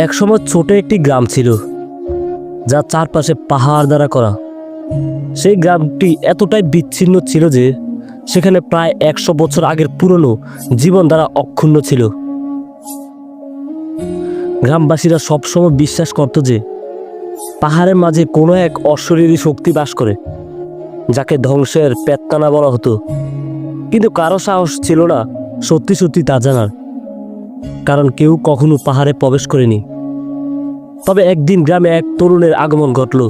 একসময় ছোট একটি গ্রাম ছিল, যা চারপাশে পাহাড় দ্বারা করা। সেই গ্রামটি এতটাই বিচ্ছিন্ন ছিল যে সেখানে প্রায় 100 বছর আগের পুরনো জীবন দ্বারা অক্ষুণ্ণ ছিল। গ্রামবাসীরা সবসময় বিশ্বাস করত যে পাহাড়ের মাঝে কোনো এক অশরীরী শক্তি বাস করে, যাকে ধ্বংসের পেত্তানা বলা হতো। কিন্তু কারো সাহস ছিল না সত্যি সত্যি তা জানার, কারণ কেউ কখনো পাহাড়ে প্রবেশ করেনি। তবে একদিন গ্রামে এক তরুণের আগমন ঘটল।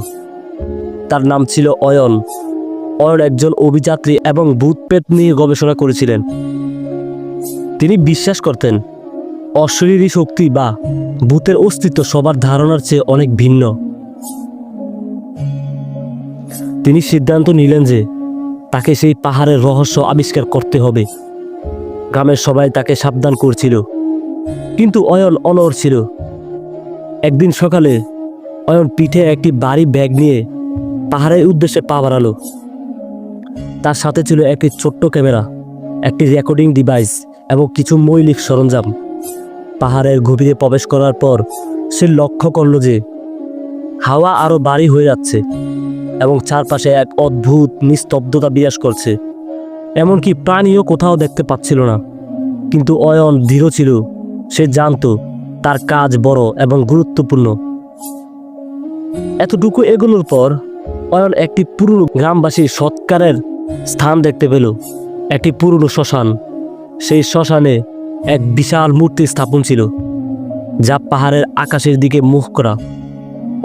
তার নাম ছিল অয়ন। অয়ন একজন অভিযাত্রী এবং ভূতপ্রেত নিয়ে গবেষণা করেছিলেন। তিনি বিশ্বাস করতেন অশরীরী শক্তি বা ভূতের অস্তিত্ব সবার ধারণার চেয়ে অনেক ভিন্ন। তিনি সিদ্ধান্ত নিলেন যে তাকে সেই পাহাড়ের রহস্য আবিষ্কার করতে হবে। গ্রামের সবাই তাকে সাবধান করছিল, কিন্তু অয়ন অনড় ছিল। একদিন সকালে অয়ন পিঠে একটি ভারী ব্যাগ নিয়ে পাহাড়ের উদ্দেশ্যে পা বাড়ালো। তার সাথে ছিল একটি ছোট্ট ক্যামেরা, একটি রেকর্ডিং ডিভাইস এবং কিছু মৌলিক সরঞ্জাম। পাহাড়ের গভীরে প্রবেশ করার পর সে লক্ষ্য করল যে হাওয়া আরো ভারী হয়ে যাচ্ছে এবং চারপাশে এক অদ্ভুত নিস্তব্ধতা বিরাজ করছে। এমনকি প্রাণীও কোথাও দেখতে পাচ্ছিল না। কিন্তু অয়ন দৃঢ় ছিল। সে জানতো তার কাজ বড় এবং গুরুত্বপূর্ণ। এতটুকু এগোনোর পর অয়ন একটি পুরনো গ্রামবাসীর সৎকারের স্থান দেখতে পেল, একটি পুরনো শ্মশান। সেই শ্মশানে এক বিশাল মূর্তি স্থাপন ছিল, যা পাহাড়ের আকাশের দিকে মুখ করা।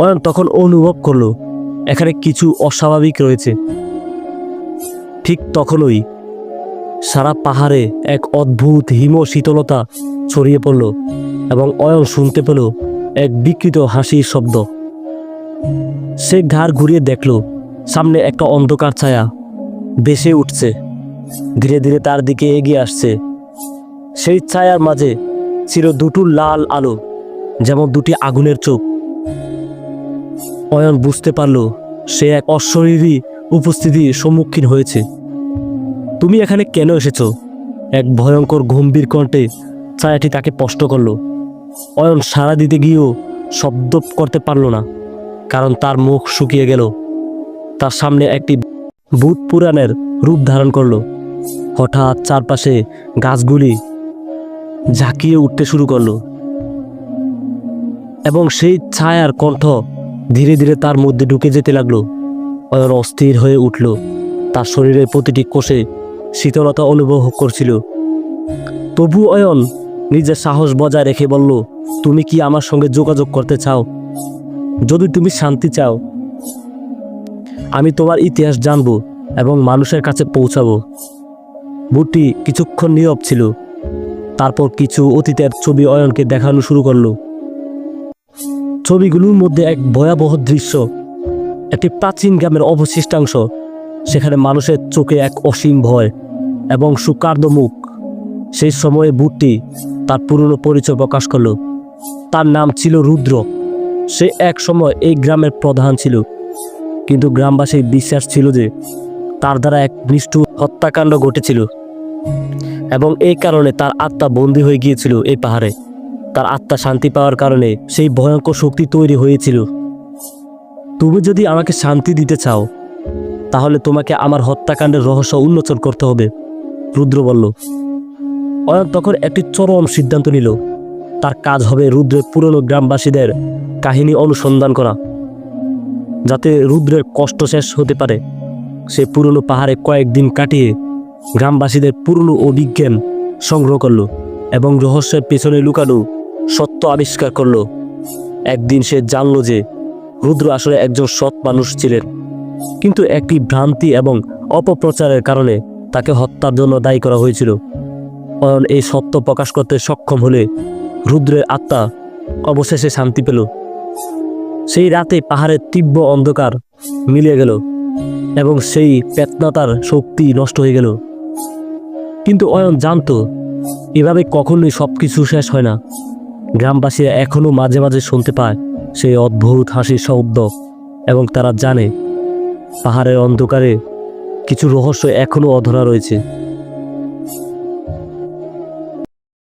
অয়ন তখন অনুভব করল এখানে কিছু অস্বাভাবিক রয়েছে। ঠিক তখনই সারা পাহাড়ে এক অদ্ভুত হিম শীতলতা ছড়িয়ে পড়ল এবং অয়ন শুনতে পেল এক বিকৃত হাসির শব্দ। সে ঘাড় ঘুরিয়ে দেখল সামনে একটা অন্ধকার ছায়া ভেসে উঠছে, ধীরে ধীরে তার দিকে এগিয়ে আসছে। সেই ছায়ার মাঝে ছিল দুটো লাল আলো, যেমন দুটি আগুনের চোখ। অয়ন বুঝতে পারল সে এক অশরীরী উপস্থিতির সম্মুখীন হয়েছে। তুমি এখানে কেন এসেছো? এক ভয়ঙ্কর গম্ভীর কণ্ঠে ছায়াটি তাকে স্পষ্ট করল। অয়ন সাড়া দিতে গিয়েও শব্দ করতে পারল না, কারণ তার মুখ শুকিয়ে গেল। তার সামনে একটি ভূত পুরাণের রূপ ধারণ করল। হঠাৎ চারপাশে গাছগুলি ঝাঁকিয়ে উঠতে শুরু করলো এবং সেই ছায়ার কণ্ঠ ধীরে ধীরে তার মধ্যে ঢুকে যেতে লাগলো। অয়ন অস্থির হয়ে উঠল। তার শরীরের প্রতিটি কোষে শীতলতা অনুভব করছিল। তবু অয়ন নিজের সাহস বজায় রেখে বলল, তুমি কি আমার সঙ্গে যোগাযোগ করতে চাও? যদি তুমি শান্তি চাও, আমি তোমার ইতিহাস জানব এবং মানুষের কাছে পৌঁছাবো। ভূতটি কিছুক্ষণ নীরব ছিল, তারপর কিছু অতীতের ছবি অয়নকে দেখানো শুরু করলো। ছবিগুলোর মধ্যে এক ভয়াবহ দৃশ্য, একটি প্রাচীন গ্রামের অবশিষ্টাংশ। সেখানে মানুষের চোখে এক অসীম ভয় এবং সুকার্দ মুখ। সেই সময়ে ভূতটি তার পুরনো পরিচয় প্রকাশ করল। তার নাম ছিল রুদ্র। সে এক সময় এই গ্রামের প্রধান ছিল, কিন্তু গ্রামবাসীর বিশ্বাস ছিল যে তার দ্বারা এক নিষ্ঠুর হত্যাকাণ্ড ঘটেছিল এবং এই কারণে তার আত্মা বন্দী হয়ে গিয়েছিল এই পাহাড়ে। তার আত্মা শান্তি পাওয়ার কারণে সেই ভয়ঙ্কর শক্তি তৈরি হয়েছিল। তুমি যদি আমাকে শান্তি দিতে চাও, তাহলে তোমাকে আমার হত্যাকাণ্ডের রহস্য উন্মোচন করতে হবে, রুদ্র বলল। অয়ন তখন একটি চরম সিদ্ধান্ত নিল। তার কাজ হবে রুদ্রের পুরনো গ্রামবাসীদের কাহিনী অনুসন্ধান করা, যাতে রুদ্রের কষ্ট শেষ হতে পারে। সে পুরনো পাহাড়ে কয়েকদিন কাটিয়ে গ্রামবাসীদের পুরনো অভিজ্ঞান সংগ্রহ করল এবং রহস্যের পেছনে লুকানো সত্য আবিষ্কার করল। একদিন সে জানল যে রুদ্র আসলে একজন সৎ মানুষ ছিলেন, কিন্তু একটি ভ্রান্তি এবং অপপ্রচারের কারণে তাকে হত্যার জন্য দায়ী করা হয়েছিল। অয়ন এই সত্য প্রকাশ করতে সক্ষম হলে রুদ্রের আত্মা অবশেষে শান্তি পেল। সেই রাতে পাহাড়ের তীব্র অন্ধকার মিলিয়ে গেল এবং সেই পেতনাতার শক্তি নষ্ট হয়ে গেল। কিন্তু অয়ন জানত এভাবে কখনোই সবকিছু শেষ হয় না। গ্রামবাসীরা এখনো মাঝে মাঝে শুনতে পায় সেই অদ্ভুত হাসির শব্দ এবং তারা জানে পাহাড়ের অন্ধকারে কিছু রহস্য এখনো অধরা রয়েছে।